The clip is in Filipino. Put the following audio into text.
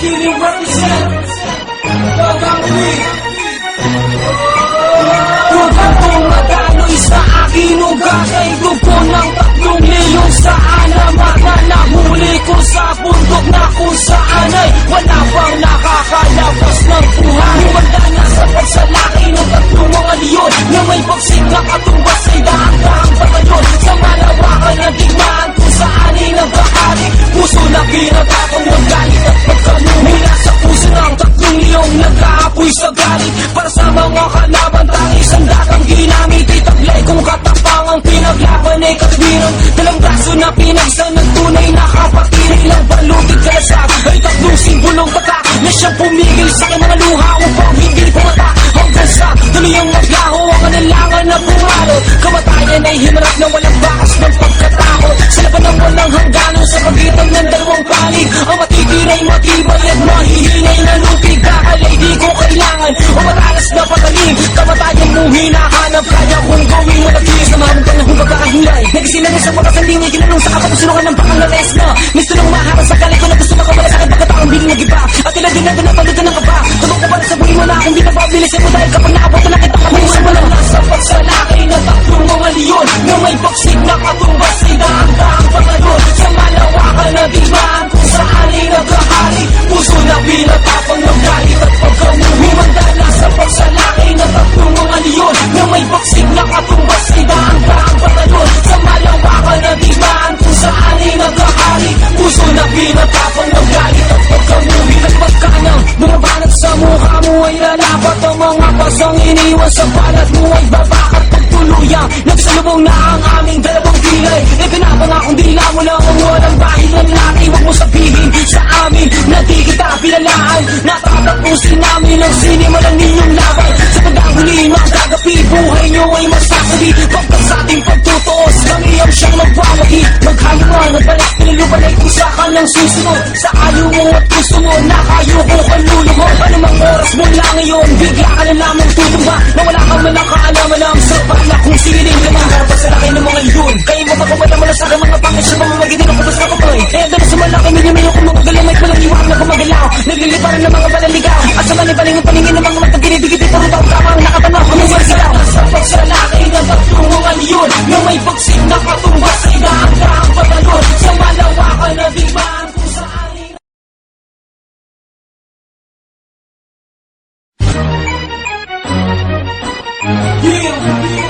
Chili represent Dagang Week. Tugang tumagano'y sa akin ugat ay dugo ng 3 milyon sa alamat na nahuli ko sa bundok na kung saan ay wala pang nakakalabas ng buhay. Wala na sa pagsalaki ng 3 mga leon na may bagsik na katumbas ay daang-daang batalyon sa malawakan na digmaan kung saan ay nagkakari. Puso na pinatapang ng galit at pagkamumula sa puso ng 3 leong nag-aapoy sa galit para sa mga kalaban. Tangis ang datang ginamit ay taglay kung katapangang pinaglaban ay katwiran. Dalang braso na pinagsan ng tunay na kapatid. Ilang balutid kalasag ay 3 simbolong tatak na siyang pumigil sa aking mga luha upang hindi pumata hanggang sa tuloy ang maglaho ang kanilangan na pumarot. Kamatayan ay himarap ng walang bakas ng pagkatakot sa laban ng walang hangganan sa pagitan ng dalawang panig. Ang matitira'y matibay at mahihinay na lupig. Kakalay di ko kailangan o matalas na patalim. Kamatayan mong hinahanap kaya kung gawin mo nag-iis na mahabang panahong pagkakahulay. Nagisinagay sa wakas ang lingay ginanong sa kapatusunungan ng pangangares na gusto nang maharap sa kalay ko na gusto makawala sa akin pagkataong biling nag-iba. At tila din na napagod ka ng kaba. Tabang ko para sa buhay mo na akong di na pabilisin mo dahil kapag naabot na nakita ka mo sa walang nasa pagsalaki ng 3 mga leon na may baksik na katumbas ay daang-daang pangalon sa malawakan na digmaan kung saan ay nagkahari. Puso na pinatapang ng galit at pagkamumi. Mandala sa pagsalaki ng 3 mga leon na may baksik na katumbas ay daang-daang pangalon sa malawakan na digmaan kung saan ay nagkahari. Puso na pinatapang ng galit at pagkamumi. Nagpag ka nang bumabanat sa mukha mo ay lalapat ang mga pasang iniwan sa balat mo ay babakat pagtuluyang nagsalubong na ang aming dalawang pilay. Ipinapangakong dila mo lang ang walang bahid ng laki. Huwag mo sabihin sa amin na di kita pinalaan. Natatapusin namin ang sinimulan ninyong laban. Sa pagdahuling mga gagapi, buhay nyo ay masasabi. Pagkas sa ating pagtutuos, kami ang siyang magwawagi. Maghaluan at balak pinuluban ay kusakan ng susunod. Sa ayaw mo at puso mo, nakayo ko kaluluhod. Anumang oras mo lang ngayon, bigla ka na lamang tutumba. Na wala kang malang kaalaman sa bala kung siling ka maharap sa laki ng mga yun. Kayo mo pagkawala mo na sa aking mga pangit sa mamamagin din ang kapos na kapoy. Eh doon sa malaki, minyo kung mga galing may palang iwag na gumagalaw. Nagliliparan ng mga balaligaw at sa manipaling ang paningin ng mga matagilid-digit. Puro daw tamang nakatanaw kung mga sigaw. Sa pagsalaki ng 3 mga leon na may bagsik na katumbas ay daang-daang patalon sa malawakan na digmaan kung saan ay yeah.